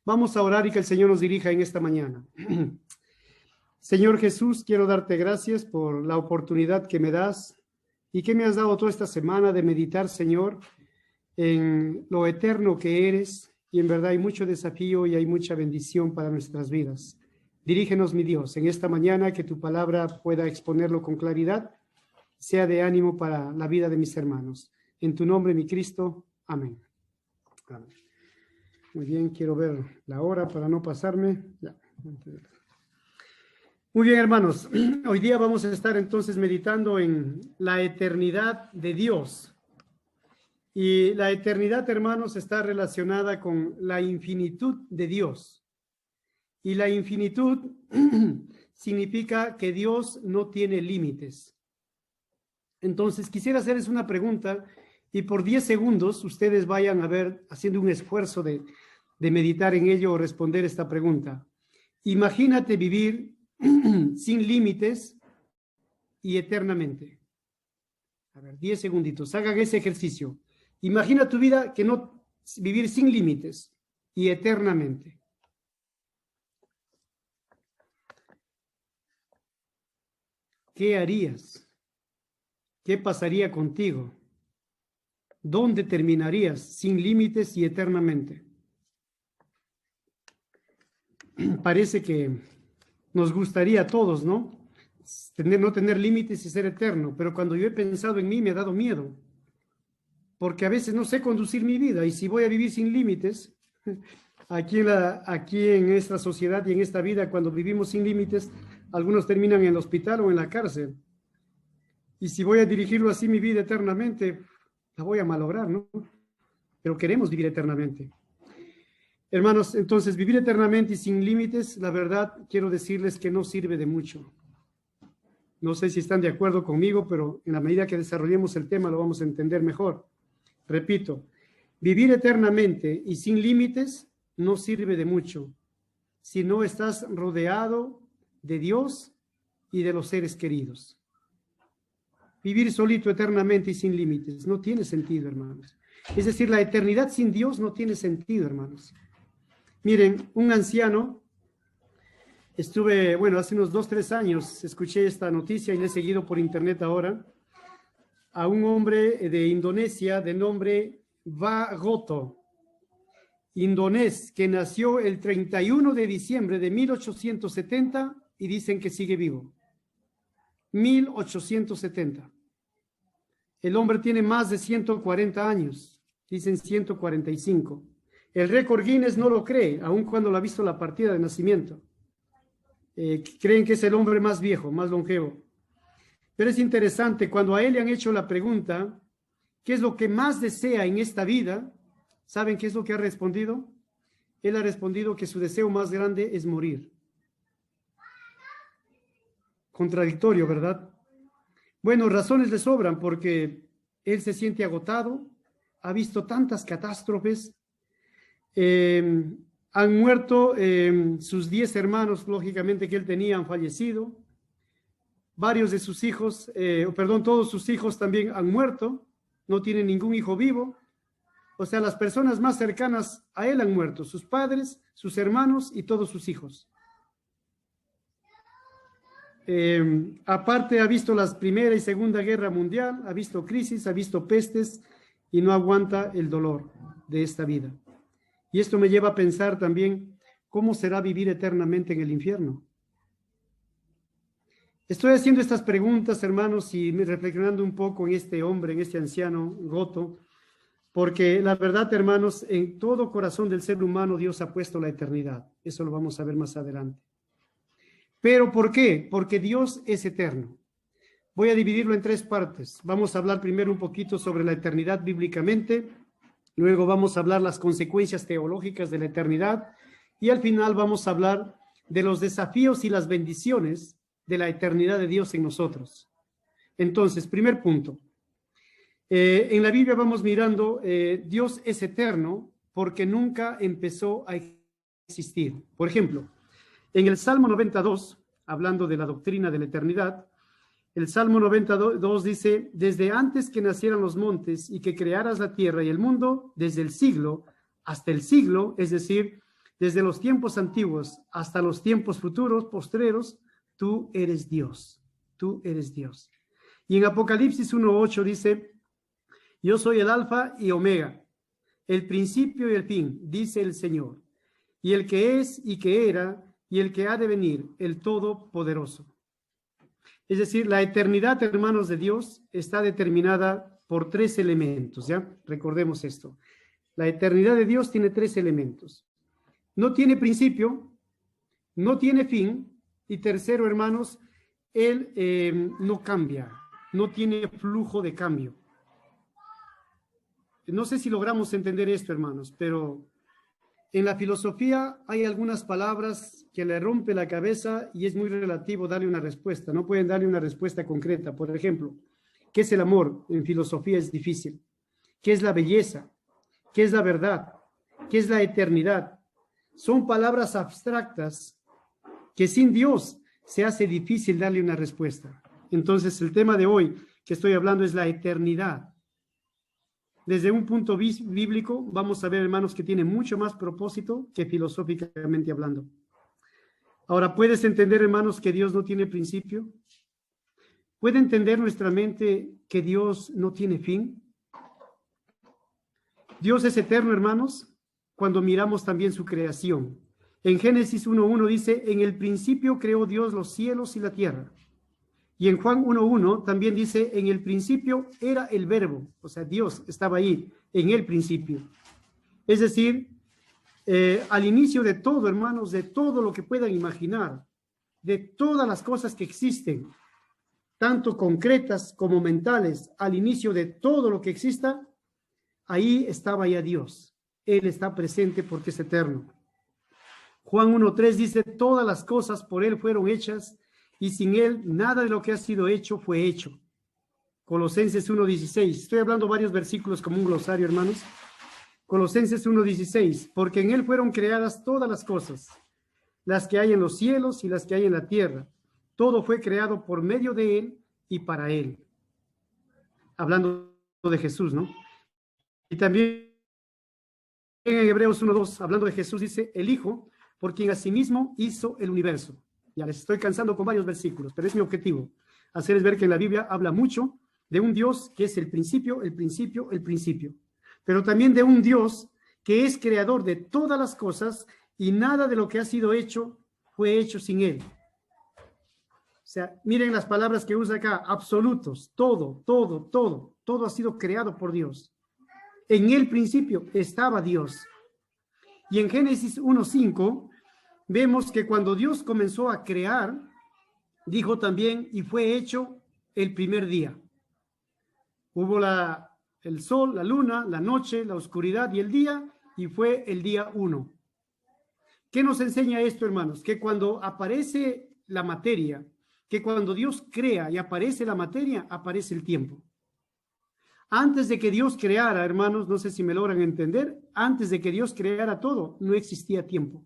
Vamos a orar y que el Señor nos dirija en esta mañana. Señor Jesús, quiero darte gracias por la oportunidad que me das y que me has dado toda esta semana de meditar, Señor, en lo eterno que eres, y en verdad hay mucho desafío y hay mucha bendición para nuestras vidas. Dirígenos, mi Dios, en esta mañana, que tu palabra pueda exponerlo con claridad, sea de ánimo para la vida de mis hermanos. En tu nombre, mi Cristo. Amén. Amén. Muy bien, quiero ver la hora para no pasarme. Ya. Muy bien, hermanos. Hoy día vamos a estar entonces meditando en la eternidad de Dios. Y la eternidad, hermanos, está relacionada con la infinitud de Dios. Y la infinitud significa que Dios no tiene límites. Entonces, quisiera hacerles una pregunta y por 10 segundos ustedes vayan a ver, haciendo un esfuerzo de meditar en ello o responder esta pregunta. Imagínate vivir sin límites y eternamente. A ver, 10 segunditos, hagan ese ejercicio. Imagina tu vida que no vivir sin límites y eternamente. ¿Qué harías? ¿Qué pasaría contigo? ¿Dónde terminarías sin límites y eternamente? Parece que nos gustaría a todos, ¿no? No tener límites y ser eterno, pero cuando yo he pensado en mí me ha dado miedo, porque a veces no sé conducir mi vida, y si voy a vivir sin límites, aquí en esta sociedad y en esta vida, cuando vivimos sin límites, algunos terminan en el hospital o en la cárcel. Y si voy a dirigirlo así mi vida eternamente, la voy a malograr, ¿no? Pero queremos vivir eternamente. Hermanos, entonces vivir eternamente y sin límites, la verdad, quiero decirles que no sirve de mucho. No sé si están de acuerdo conmigo, pero en la medida que desarrollemos el tema lo vamos a entender mejor. Repito, vivir eternamente y sin límites no sirve de mucho si no estás rodeado de Dios y de los seres queridos. Vivir solito eternamente y sin límites no tiene sentido, hermanos. Es decir, la eternidad sin Dios no tiene sentido, hermanos. Miren, un anciano, hace unos 2-3 años escuché esta noticia y le he seguido por internet ahora, a un hombre de Indonesia de nombre Vagoto, indonés, que nació el 31 de diciembre de 1870 y dicen que sigue vivo. 1870. El hombre tiene más de 140 años, dicen 145. El récord Guinness no lo cree, aun cuando lo ha visto la partida de nacimiento. Creen que es el hombre más viejo, más longevo. Pero es interesante, cuando a él le han hecho la pregunta, ¿qué es lo que más desea en esta vida? ¿Saben qué es lo que ha respondido? Él ha respondido que su deseo más grande es morir. Contradictorio, ¿verdad? Bueno, razones le sobran porque él se siente agotado, ha visto tantas catástrofes, han muerto sus 10 hermanos, lógicamente, que él tenía, han fallecido. Varios de sus hijos, todos sus hijos también han muerto, no tiene ningún hijo vivo. O sea, las personas más cercanas a él han muerto, sus padres, sus hermanos y todos sus hijos. Aparte ha visto la Primera y Segunda Guerra Mundial, ha visto crisis, ha visto pestes y no aguanta el dolor de esta vida. Y esto me lleva a pensar también cómo será vivir eternamente en el infierno. Estoy haciendo estas preguntas, hermanos, y reflexionando un poco en este hombre, en este anciano Goto, porque la verdad, hermanos, en todo corazón del ser humano Dios ha puesto la eternidad. Eso lo vamos a ver más adelante. ¿Pero por qué? Porque Dios es eterno. Voy a dividirlo en 3 partes. Vamos a hablar primero un poquito sobre la eternidad bíblicamente, luego vamos a hablar las consecuencias teológicas de la eternidad y al final vamos a hablar de los desafíos y las bendiciones de la eternidad de Dios en nosotros. Entonces, primer punto. En la Biblia vamos mirando, Dios es eterno porque nunca empezó a existir. Por ejemplo, en el Salmo 92, hablando de la doctrina de la eternidad, el Salmo 92 dice: desde antes que nacieran los montes y que crearas la tierra y el mundo, desde el siglo hasta el siglo, es decir, desde los tiempos antiguos hasta los tiempos futuros, postreros, tú eres Dios, tú eres Dios. Y en Apocalipsis 1:8 dice, yo soy el alfa y omega, el principio y el fin, dice el Señor, y el que es y que era y el que ha de venir, el Todopoderoso. Es decir, la eternidad, hermanos de Dios, está determinada por 3 elementos, ¿ya? Recordemos esto. La eternidad de Dios tiene 3 elementos. No tiene principio, no tiene fin, y tercero, hermanos, Él no cambia, no tiene flujo de cambio. No sé si logramos entender esto, hermanos, pero en la filosofía hay algunas palabras que le rompe la cabeza y es muy relativo darle una respuesta. No pueden darle una respuesta concreta. Por ejemplo, ¿qué es el amor? En filosofía es difícil. ¿Qué es la belleza? ¿Qué es la verdad? ¿Qué es la eternidad? Son palabras abstractas que sin Dios se hace difícil darle una respuesta. Entonces, el tema de hoy que estoy hablando es la eternidad. Desde un punto bíblico, vamos a ver, hermanos, que tiene mucho más propósito que filosóficamente hablando. Ahora, ¿puedes entender, hermanos, que Dios no tiene principio? ¿Puede entender nuestra mente que Dios no tiene fin? Dios es eterno, hermanos, cuando miramos también su creación. En Génesis 1:1 dice, en el principio creó Dios los cielos y la tierra. Y en Juan 1:1 también dice, en el principio era el verbo, o sea, Dios estaba ahí, en el principio. Es decir, al inicio de todo, hermanos, de todo lo que puedan imaginar, de todas las cosas que existen, tanto concretas como mentales, al inicio de todo lo que exista, ahí estaba ya Dios. Él está presente porque es eterno. Juan 1:3 dice, todas las cosas por Él fueron hechas, y sin Él nada de lo que ha sido hecho fue hecho. Colosenses 1:16. Estoy hablando varios versículos como un glosario, hermanos. Colosenses 1:16. Porque en Él fueron creadas todas las cosas, las que hay en los cielos y las que hay en la tierra. Todo fue creado por medio de Él y para Él. Hablando de Jesús, ¿no? Y también en Hebreos 1:2, hablando de Jesús, dice, el Hijo, por quien asimismo hizo el universo. Ya les estoy cansando con varios versículos, pero es mi objetivo, hacerles ver que en la Biblia habla mucho de un Dios que es el principio, el principio, el principio, pero también de un Dios que es creador de todas las cosas y nada de lo que ha sido hecho fue hecho sin Él. O sea, miren las palabras que usa acá, absolutos, todo ha sido creado por Dios. En el principio estaba Dios. Y en Génesis 1:5 vemos que cuando Dios comenzó a crear, dijo también, y fue hecho el primer día. Hubo el sol, la luna, la noche, la oscuridad y el día, y fue el día 1. ¿Qué nos enseña esto, hermanos? Que cuando aparece la materia, que cuando Dios crea y aparece la materia, aparece el tiempo. Antes de que Dios creara, hermanos, no sé si me logran entender, antes de que Dios creara todo, no existía tiempo.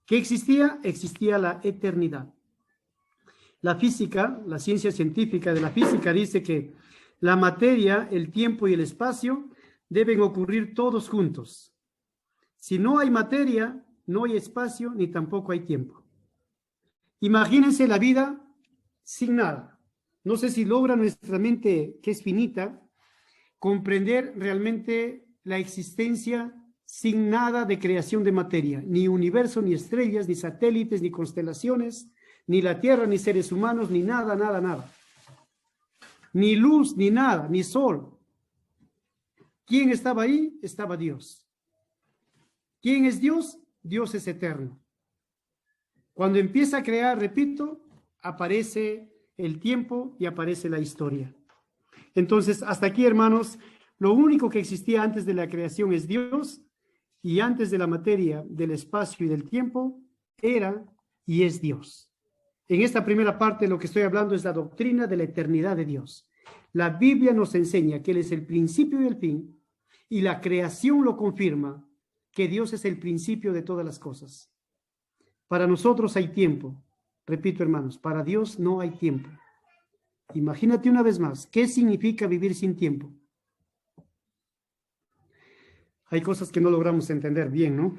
¿Qué existía? Existía la eternidad. La física, la ciencia científica de la física dice que la materia, el tiempo y el espacio deben ocurrir todos juntos. Si no hay materia, no hay espacio ni tampoco hay tiempo. Imagínense la vida sin nada. No sé si logra nuestra mente, que es finita, comprender realmente la existencia sin nada de creación de materia, ni universo, ni estrellas, ni satélites, ni constelaciones, ni la Tierra, ni seres humanos, ni nada, nada, nada. Ni luz, ni nada, ni sol. ¿Quién estaba ahí? Estaba Dios. ¿Quién es Dios? Dios es eterno. Cuando empieza a crear, repito, aparece el tiempo y aparece la historia. Entonces, hasta aquí, hermanos, lo único que existía antes de la creación es Dios, y antes de la materia, del espacio y del tiempo, era y es Dios. En esta primera parte lo que estoy hablando es la doctrina de la eternidad de Dios. La Biblia nos enseña que Él es el principio y el fin, y la creación lo confirma, que Dios es el principio de todas las cosas. Para nosotros hay tiempo. Repito, hermanos, para Dios no hay tiempo. Imagínate una vez más, ¿qué significa vivir sin tiempo? hay cosas que no logramos entender bien, ¿no?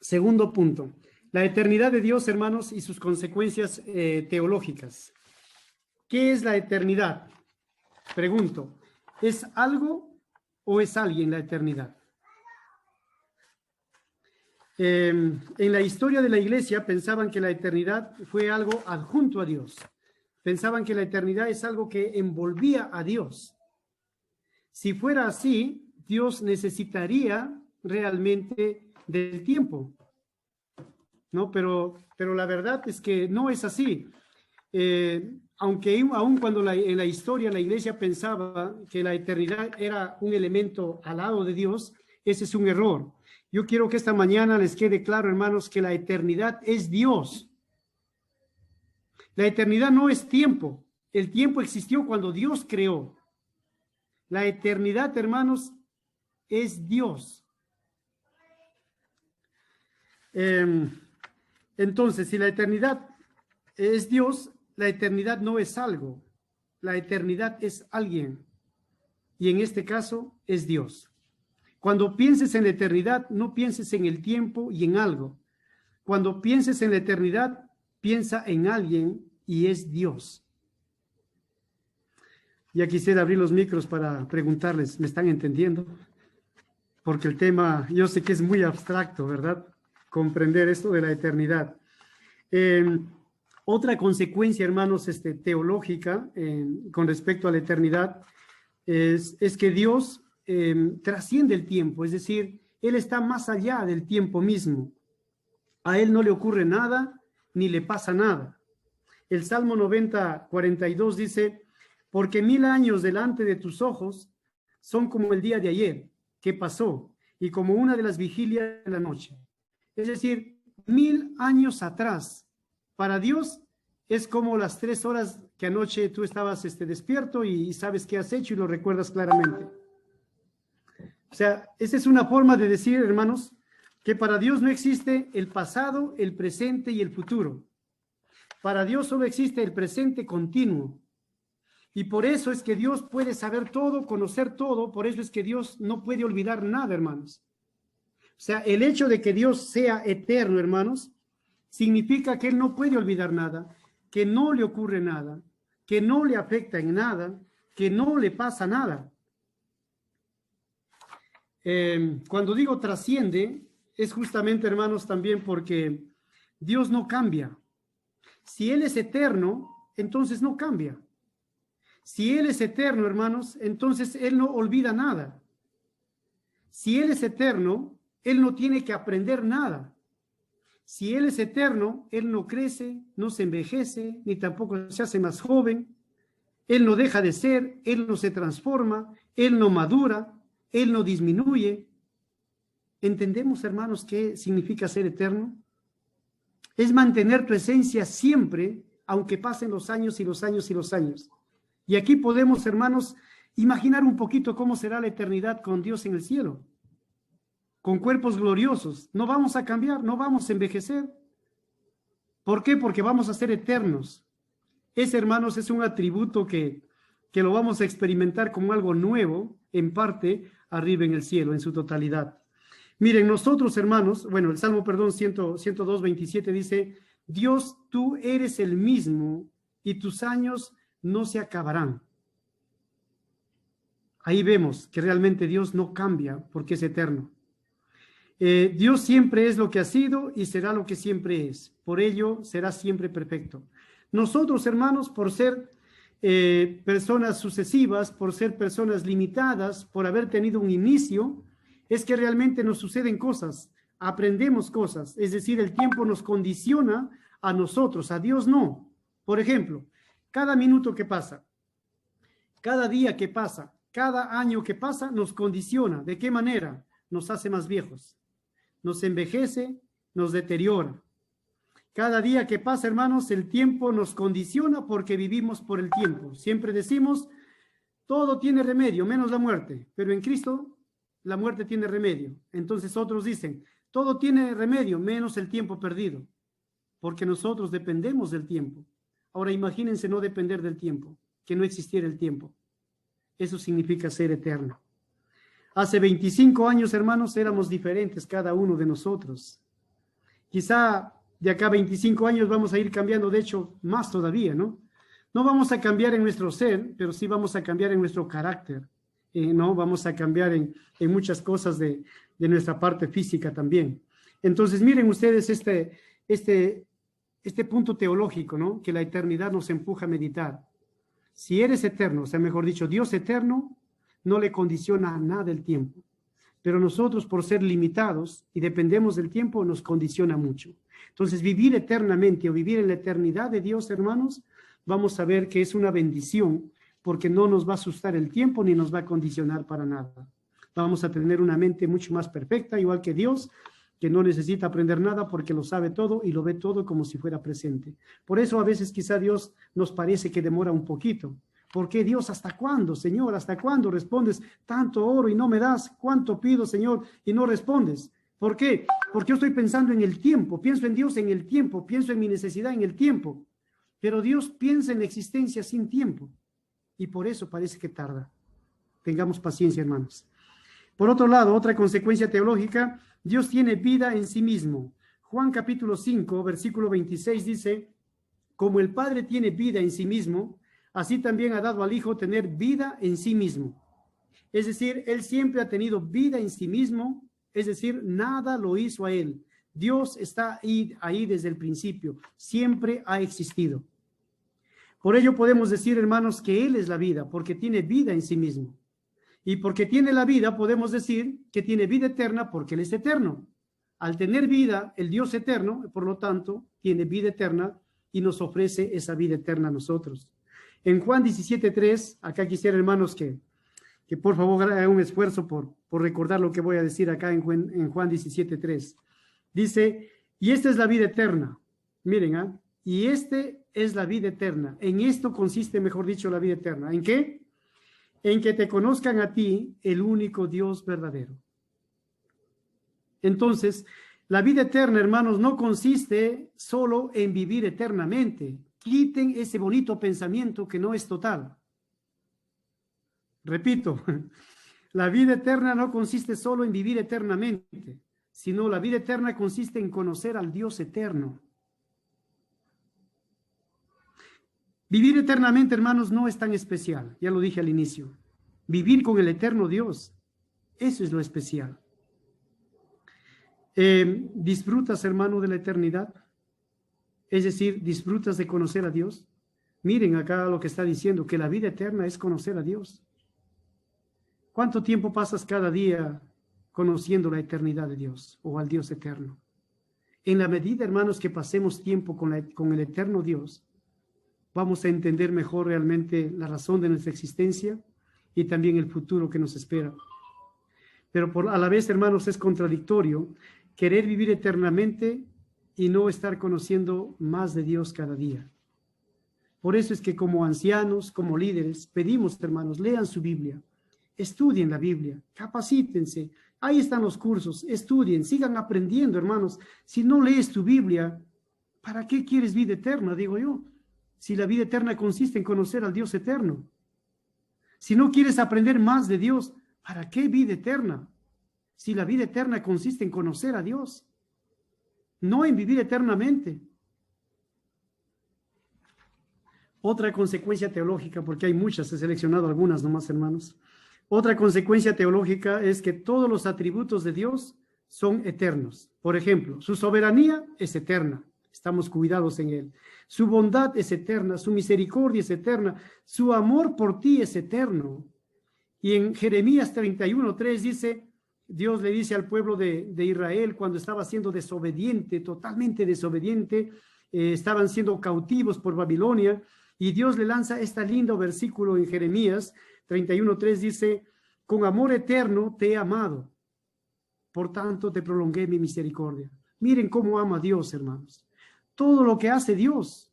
Segundo punto, la eternidad de Dios, hermanos, y sus consecuencias teológicas. ¿Qué es la eternidad? Pregunto, ¿es algo o es alguien la eternidad? En la historia de la iglesia pensaban que la eternidad fue algo adjunto a Dios. Pensaban que la eternidad es algo que envolvía a Dios. Si fuera así, Dios necesitaría realmente del tiempo, ¿no? Pero la verdad es que no es así. Aunque aun cuando en la historia la iglesia pensaba que la eternidad era un elemento al lado de Dios, ese es un error. Yo quiero que esta mañana les quede claro, hermanos, que la eternidad es Dios. La eternidad no es tiempo. El tiempo existió cuando Dios creó. La eternidad, hermanos, es Dios. Entonces, si la eternidad es Dios, la eternidad no es algo. La eternidad es alguien. Y en este caso es Dios. Cuando pienses en la eternidad, no pienses en el tiempo y en algo. Cuando pienses en la eternidad, piensa en alguien y es Dios. Ya quisiera abrir los micros para preguntarles, ¿me están entendiendo? Porque el tema, yo sé que es muy abstracto, ¿verdad? Comprender esto de la eternidad. Otra consecuencia, hermanos, teológica con respecto a la eternidad es que Dios trasciende el tiempo, es decir, Él está más allá del tiempo mismo. A Él no le ocurre nada, ni le pasa nada. El Salmo 90, 42 dice, porque 1000 años delante de tus ojos son como el día de ayer, que pasó, y como una de las vigilias de la noche. Es decir, 1000 años atrás, para Dios es como las 3 horas que anoche tú estabas despierto y sabes qué has hecho y lo recuerdas claramente. O sea, esa es una forma de decir, hermanos, que para Dios no existe el pasado, el presente y el futuro. Para Dios solo existe el presente continuo. Y por eso es que Dios puede saber todo, conocer todo, por eso es que Dios no puede olvidar nada, hermanos. O sea, el hecho de que Dios sea eterno, hermanos, significa que Él no puede olvidar nada, que no le ocurre nada, que no le afecta en nada, que no le pasa nada. Cuando digo trasciende, es justamente, hermanos, también porque Dios no cambia. Si Él es eterno, entonces no cambia. Si Él es eterno, hermanos, entonces Él no olvida nada. Si Él es eterno, Él no tiene que aprender nada. Si Él es eterno, Él no crece, no se envejece, ni tampoco se hace más joven. Él no deja de ser, Él no se transforma, Él no madura, Él no disminuye. ¿Entendemos, hermanos, qué significa ser eterno? Es mantener tu esencia siempre, aunque pasen los años y los años y los años. Y aquí podemos, hermanos, imaginar un poquito cómo será la eternidad con Dios en el cielo. Con cuerpos gloriosos. No vamos a cambiar, no vamos a envejecer. ¿Por qué? Porque vamos a ser eternos. Ese, hermanos, es un atributo que lo vamos a experimentar como algo nuevo, en parte, arriba en el cielo, en su totalidad. Miren, nosotros, hermanos, bueno, el Salmo, 102, 27 dice, Dios, tú eres el mismo y tus años no se acabarán. Ahí vemos que realmente Dios no cambia porque es eterno. Dios siempre es lo que ha sido y será lo que siempre es. Por ello, será siempre perfecto. Nosotros, hermanos, por ser personas sucesivas, por ser personas limitadas, por haber tenido un inicio, es que realmente nos suceden cosas, aprendemos cosas. Es decir, el tiempo nos condiciona a nosotros, a Dios no. Por ejemplo, cada minuto que pasa, cada día que pasa, cada año que pasa, nos condiciona. ¿De qué manera? Nos hace más viejos. Nos envejece, nos deteriora. Cada día que pasa, hermanos, el tiempo nos condiciona porque vivimos por el tiempo. Siempre decimos, todo tiene remedio, menos la muerte. Pero en Cristo, la muerte tiene remedio. Entonces otros dicen, todo tiene remedio, menos el tiempo perdido. Porque nosotros dependemos del tiempo. Ahora imagínense no depender del tiempo, que no existiera el tiempo. Eso significa ser eterno. Hace 25 años, hermanos, éramos diferentes cada uno de nosotros. Quizá de acá a 25 años vamos a ir cambiando, de hecho, más todavía, ¿no? No vamos a cambiar en nuestro ser, pero sí vamos a cambiar en nuestro carácter, ¿no? Vamos a cambiar en muchas cosas de nuestra parte física también. Entonces, miren ustedes este punto teológico, ¿no? Que la eternidad nos empuja a meditar. Si eres eterno, o sea, mejor dicho, Dios eterno, no le condiciona a nada el tiempo. Pero nosotros, por ser limitados y dependemos del tiempo, nos condiciona mucho. Entonces, vivir eternamente o vivir en la eternidad de Dios, hermanos, vamos a ver que es una bendición, porque no nos va a asustar el tiempo ni nos va a condicionar para nada. Vamos a tener una mente mucho más perfecta, igual que Dios, que no necesita aprender nada porque lo sabe todo y lo ve todo como si fuera presente. Por eso a veces quizá Dios nos parece que demora un poquito. ¿Por qué Dios? ¿Hasta cuándo, Señor? ¿Hasta cuándo respondes tanto oro y no me das? ¿Cuánto pido, Señor, y no respondes? ¿Por qué? Porque yo estoy pensando en el tiempo, pienso en Dios en el tiempo, pienso en mi necesidad en el tiempo. Pero Dios piensa en la existencia sin tiempo y por eso parece que tarda. Tengamos paciencia, hermanos. Por otro lado, otra consecuencia teológica, Dios tiene vida en sí mismo. Juan capítulo 5, versículo 26 dice, como el Padre tiene vida en sí mismo, así también ha dado al Hijo tener vida en sí mismo. Es decir, Él siempre ha tenido vida en sí mismo, es decir, nada lo hizo a Él. Dios está ahí desde el principio, siempre ha existido. Por ello podemos decir, hermanos, que Él es la vida, porque tiene vida en sí mismo. Y porque tiene la vida, podemos decir que tiene vida eterna porque Él es eterno. Al tener vida, el Dios eterno, por lo tanto, tiene vida eterna y nos ofrece esa vida eterna a nosotros. En Juan 17:3, acá quisiera, hermanos, que por favor hagan un esfuerzo por recordar lo que voy a decir acá en Juan 17:3. Dice, y esta es la vida eterna. Miren, y este es la vida eterna. En esto consiste, mejor dicho, la vida eterna. ¿En qué? En que te conozcan a ti, el único Dios verdadero. Entonces, la vida eterna, hermanos, no consiste solo en vivir eternamente. Quiten ese bonito pensamiento que no es total. Repito, la vida eterna no consiste solo en vivir eternamente, sino la vida eterna consiste en conocer al Dios eterno. Vivir eternamente, hermanos, no es tan especial, ya lo dije al inicio. Vivir con el eterno Dios, eso es lo especial. ¿Disfrutas, hermano, de la eternidad? Es decir, ¿disfrutas de conocer a Dios? Miren acá lo que está diciendo, que la vida eterna es conocer a Dios. ¿Cuánto tiempo pasas cada día conociendo la eternidad de Dios o al Dios eterno? En la medida, hermanos, que pasemos tiempo con el eterno Dios, vamos a entender mejor realmente la razón de nuestra existencia y también el futuro que nos espera. Pero a la vez, hermanos, es contradictorio querer vivir eternamente y no estar conociendo más de Dios cada día. Por eso es que como ancianos, como líderes, pedimos, hermanos, lean su Biblia, estudien la Biblia, capacítense. Ahí están los cursos, estudien, sigan aprendiendo, hermanos. Si no lees tu Biblia, ¿para qué quieres vida eterna? Digo yo. Si la vida eterna consiste en conocer al Dios eterno. Si no quieres aprender más de Dios, ¿para qué vida eterna? Si la vida eterna consiste en conocer a Dios, no en vivir eternamente. Otra consecuencia teológica, porque hay muchas, he seleccionado algunas nomás, hermanos. Otra consecuencia teológica es que todos los atributos de Dios son eternos. Por ejemplo, su soberanía es eterna, estamos cuidados en Él. Su bondad es eterna, su misericordia es eterna, su amor por ti es eterno. Y en Jeremías 31:3 dice, Dios le dice al pueblo de Israel cuando estaba siendo desobediente, totalmente desobediente, estaban siendo cautivos por Babilonia, y Dios le lanza este lindo versículo en Jeremías 31:3, dice, con amor eterno te he amado, por tanto te prolongué mi misericordia. Miren cómo ama Dios, hermanos. Todo lo que hace Dios,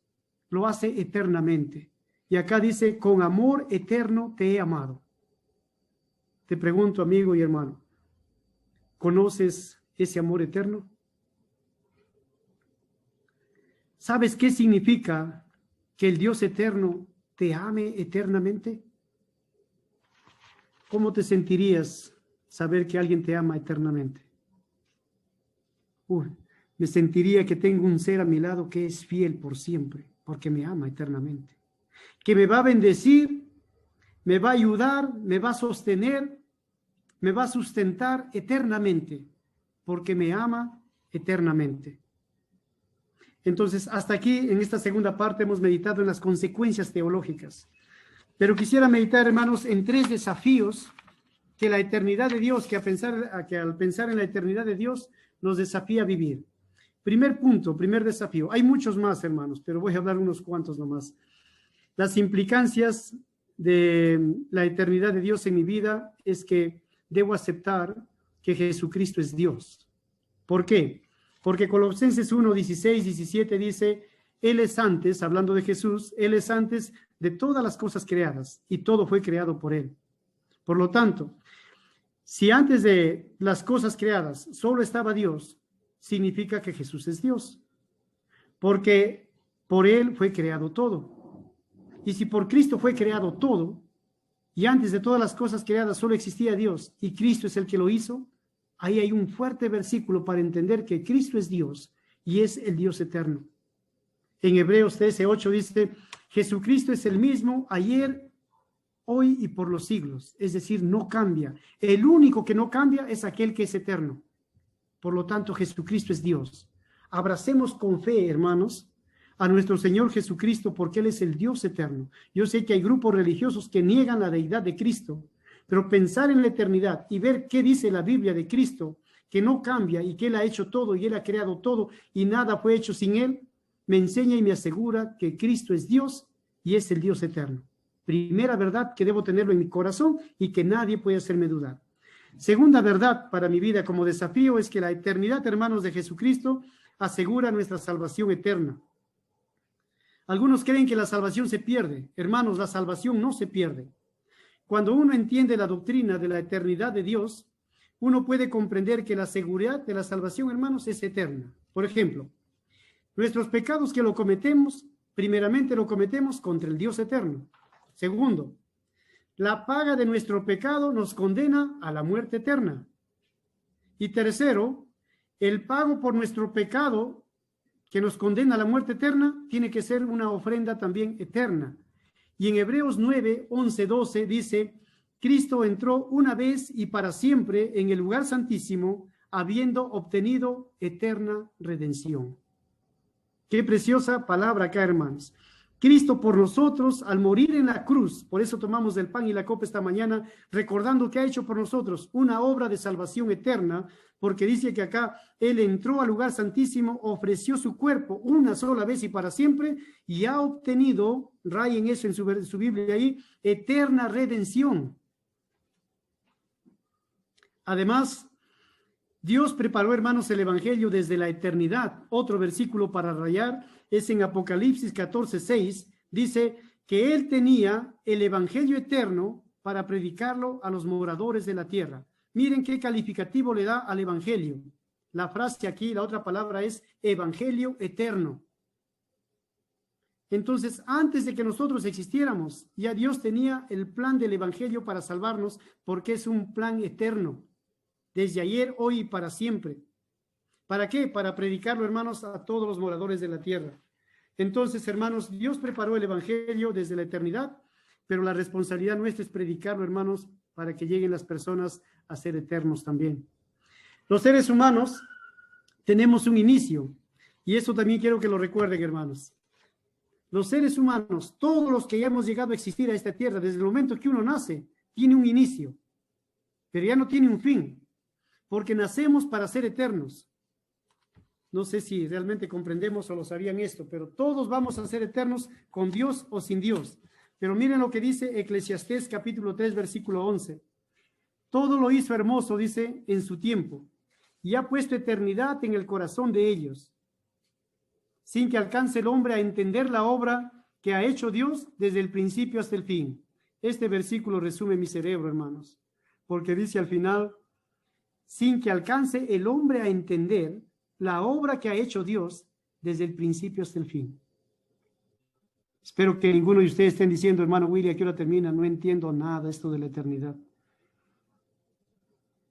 lo hace eternamente. Y acá dice, con amor eterno te he amado. Te pregunto, amigo y hermano, ¿conoces ese amor eterno? ¿Sabes qué significa que el Dios eterno te ame eternamente? ¿Cómo te sentirías saber que alguien te ama eternamente. Me sentiría que tengo un ser a mi lado que es fiel por siempre, porque me ama eternamente, que me va a bendecir, me va a ayudar, me va a sostener, me va a sustentar eternamente, porque me ama eternamente. Entonces, hasta aquí, en esta segunda parte, hemos meditado en las consecuencias teológicas. Pero quisiera meditar, hermanos, en 3 desafíos que la eternidad de Dios, que al pensar en la eternidad de Dios, nos desafía a vivir. Primer punto, primer desafío. Hay muchos más, hermanos, pero voy a hablar unos cuantos nomás. Las implicancias de la eternidad de Dios en mi vida es que debo aceptar que Jesucristo es Dios. ¿Por qué? Porque Colosenses 1, 16, 17 dice, Él es antes, hablando de Jesús, Él es antes de todas las cosas creadas y todo fue creado por Él. Por lo tanto, si antes de las cosas creadas solo estaba Dios, significa que Jesús es Dios, porque por Él fue creado todo. Y si por Cristo fue creado todo, y antes de todas las cosas creadas solo existía Dios, y Cristo es el que lo hizo, ahí hay un fuerte versículo para entender que Cristo es Dios, y es el Dios eterno. En Hebreos 13:8 dice, Jesucristo es el mismo ayer, hoy y por los siglos, es decir, no cambia. El único que no cambia es aquel que es eterno. Por lo tanto, Jesucristo es Dios. Abracemos con fe, hermanos, a nuestro Señor Jesucristo, porque Él es el Dios eterno. Yo sé que hay grupos religiosos que niegan la deidad de Cristo, pero pensar en la eternidad y ver qué dice la Biblia de Cristo, que no cambia y que Él ha hecho todo y Él ha creado todo y nada fue hecho sin Él, me enseña y me asegura que Cristo es Dios y es el Dios eterno. Primera verdad que debo tenerlo en mi corazón y que nadie puede hacerme dudar. Segunda verdad para mi vida como desafío es que la eternidad, hermanos, de Jesucristo asegura nuestra salvación eterna. Algunos creen que la salvación se pierde. Hermanos, la salvación no se pierde. Cuando uno entiende la doctrina de la eternidad de Dios, uno puede comprender que la seguridad de la salvación, hermanos, es eterna. Por ejemplo, nuestros pecados que lo cometemos, primeramente lo cometemos contra el Dios eterno. Segundo, la paga de nuestro pecado nos condena a la muerte eterna. Y tercero, el pago por nuestro pecado que nos condena a la muerte eterna tiene que ser una ofrenda también eterna. Y en Hebreos 9, 11, 12 dice, Cristo entró una vez y para siempre en el lugar santísimo, habiendo obtenido eterna redención. Qué preciosa palabra acá, hermanos. Cristo por nosotros al morir en la cruz, por eso tomamos el pan y la copa esta mañana, recordando que ha hecho por nosotros una obra de salvación eterna, porque dice que acá Él entró al lugar santísimo, ofreció su cuerpo una sola vez y para siempre, y ha obtenido, rayen eso en su Biblia ahí, eterna redención. Además, Dios preparó, hermanos, el evangelio desde la eternidad. Otro versículo para rayar es en Apocalipsis 14:6. Dice que Él tenía el evangelio eterno para predicarlo a los moradores de la tierra. Miren qué calificativo le da al evangelio. La frase aquí, la otra palabra es evangelio eterno. Entonces, antes de que nosotros existiéramos, ya Dios tenía el plan del evangelio para salvarnos, porque es un plan eterno. Desde ayer, hoy y para siempre. ¿Para qué? Para predicarlo, hermanos, a todos los moradores de la tierra. Entonces, hermanos, Dios preparó el evangelio desde la eternidad, pero la responsabilidad nuestra es predicarlo, hermanos, para que lleguen las personas a ser eternos también. Los seres humanos tenemos un inicio, y eso también quiero que lo recuerden, hermanos. Los seres humanos, todos los que ya hemos llegado a existir a esta tierra, desde el momento que uno nace, tiene un inicio, pero ya no tiene un fin, porque nacemos para ser eternos. No sé si realmente comprendemos o lo sabían esto, pero todos vamos a ser eternos con Dios o sin Dios. Pero miren lo que dice Eclesiastés capítulo 3, versículo 11. Todo lo hizo hermoso, dice, en su tiempo, y ha puesto eternidad en el corazón de ellos, sin que alcance el hombre a entender la obra que ha hecho Dios desde el principio hasta el fin. Este versículo resume mi cerebro, hermanos, porque dice al final, sin que alcance el hombre a entender la obra que ha hecho Dios desde el principio hasta el fin. Espero que ninguno de ustedes estén diciendo, hermano Willy, ¿a qué hora termina? No entiendo nada esto de la eternidad.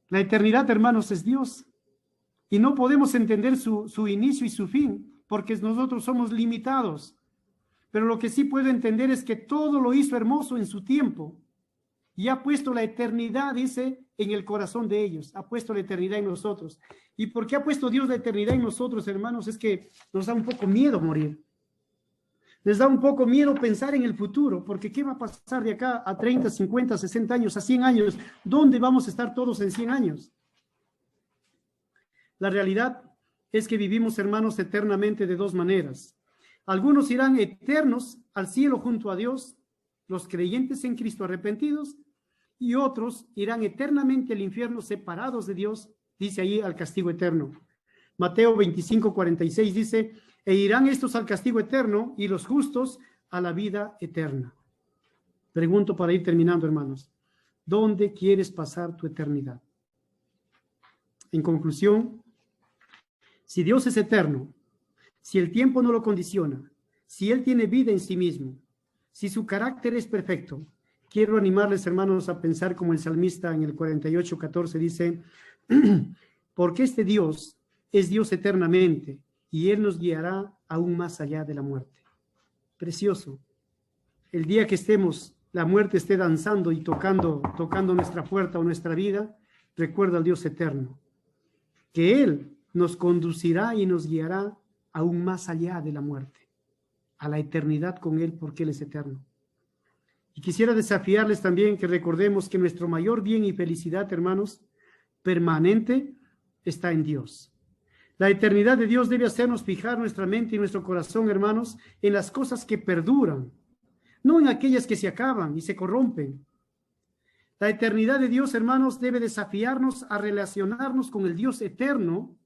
La eternidad, hermanos, es Dios. Y no podemos entender su inicio y su fin, porque nosotros somos limitados. Pero lo que sí puedo entender es que todo lo hizo hermoso en su tiempo. Y ha puesto la eternidad, dice, en el corazón de ellos. Ha puesto la eternidad en nosotros. ¿Y por qué ha puesto Dios la eternidad en nosotros, hermanos? Es que nos da un poco miedo morir. Les da un poco miedo pensar en el futuro, porque ¿qué va a pasar de acá a 30, 50, 60 años, a 100 años? ¿Dónde vamos a estar todos en 100 años? La realidad es que vivimos, hermanos, eternamente de dos maneras. Algunos irán eternos al cielo junto a Dios, los creyentes en Cristo arrepentidos, y otros irán eternamente al infierno separados de Dios, dice ahí al castigo eterno. Mateo 25, 46 dice, e irán estos al castigo eterno y los justos a la vida eterna. Pregunto para ir terminando, hermanos, ¿dónde quieres pasar tu eternidad? En conclusión, si Dios es eterno, si el tiempo no lo condiciona, si Él tiene vida en sí mismo, si su carácter es perfecto, quiero animarles, hermanos, a pensar como el salmista en el 48, 14 dice, porque este Dios es Dios eternamente y Él nos guiará aún más allá de la muerte. Precioso. El día que estemos, la muerte esté danzando y tocando nuestra puerta o nuestra vida, recuerda al Dios eterno, que Él nos conducirá y nos guiará aún más allá de la muerte, a la eternidad con Él, porque Él es eterno. Y quisiera desafiarles también que recordemos que nuestro mayor bien y felicidad, hermanos, permanente, está en Dios. La eternidad de Dios debe hacernos fijar nuestra mente y nuestro corazón, hermanos, en las cosas que perduran, no en aquellas que se acaban y se corrompen. La eternidad de Dios, hermanos, debe desafiarnos a relacionarnos con el Dios eterno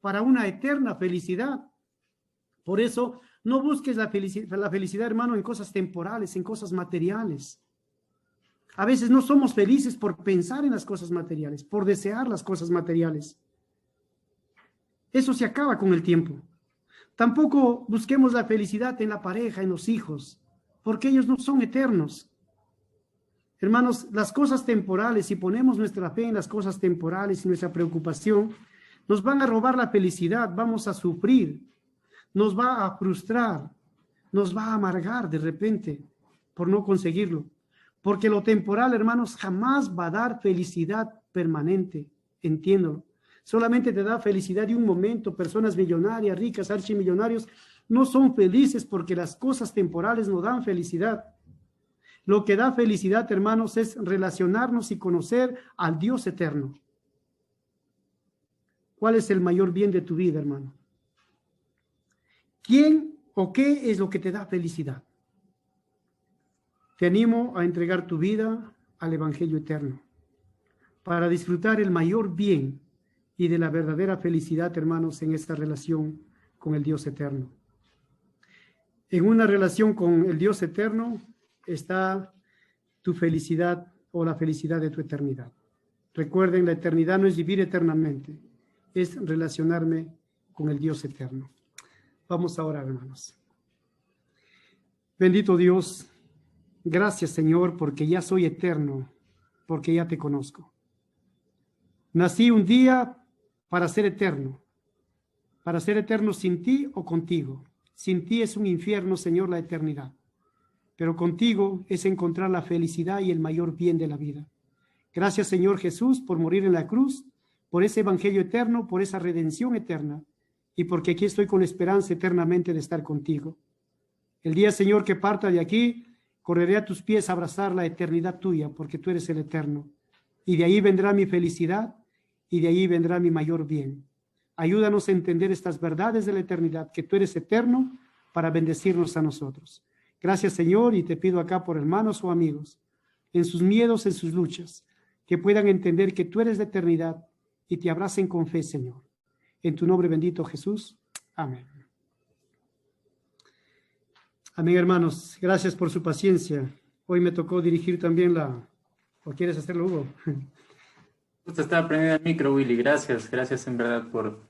para una eterna felicidad. Por eso, no busques la felicidad, hermano, en cosas temporales, en cosas materiales. A veces no somos felices por pensar en las cosas materiales, por desear las cosas materiales. Eso se acaba con el tiempo. Tampoco busquemos la felicidad en la pareja, en los hijos, porque ellos no son eternos. Hermanos, las cosas temporales, si ponemos nuestra fe en las cosas temporales y nuestra preocupación, nos van a robar la felicidad, vamos a sufrir, nos va a frustrar, nos va a amargar de repente por no conseguirlo. Porque lo temporal, hermanos, jamás va a dar felicidad permanente, entiéndalo. Solamente te da felicidad de un momento. Personas millonarias, ricas, archimillonarios, no son felices porque las cosas temporales no dan felicidad. Lo que da felicidad, hermanos, es relacionarnos y conocer al Dios eterno. ¿Cuál es el mayor bien de tu vida, hermano? ¿Quién o qué es lo que te da felicidad? Te animo a entregar tu vida al Evangelio eterno para disfrutar el mayor bien y de la verdadera felicidad, hermanos, en esta relación con el Dios eterno. En una relación con el Dios eterno está tu felicidad o la felicidad de tu eternidad. Recuerden, la eternidad no es vivir eternamente, es relacionarme con el Dios eterno. Vamos a orar, hermanos. Bendito Dios, gracias, Señor, porque ya soy eterno, porque ya te conozco. Nací un día para ser eterno sin ti o contigo. Sin ti es un infierno, Señor, la eternidad. Pero contigo es encontrar la felicidad y el mayor bien de la vida. Gracias, Señor Jesús, por morir en la cruz, por ese evangelio eterno, por esa redención eterna, y porque aquí estoy con esperanza eternamente de estar contigo. El día, Señor, que parta de aquí, correré a tus pies a abrazar la eternidad tuya, porque tú eres el eterno. Y de ahí vendrá mi felicidad, y de ahí vendrá mi mayor bien. Ayúdanos a entender estas verdades de la eternidad, que tú eres eterno, para bendecirnos a nosotros. Gracias, Señor, y te pido acá por hermanos o amigos, en sus miedos, en sus luchas, que puedan entender que tú eres la eternidad y te abracen con fe, Señor. En tu nombre bendito, Jesús. Amén. Amén, hermanos. Gracias por su paciencia. Hoy me tocó dirigir también ¿O quieres hacerlo, Hugo? Justo estaba prendiendo el micro, Willy. Gracias en verdad por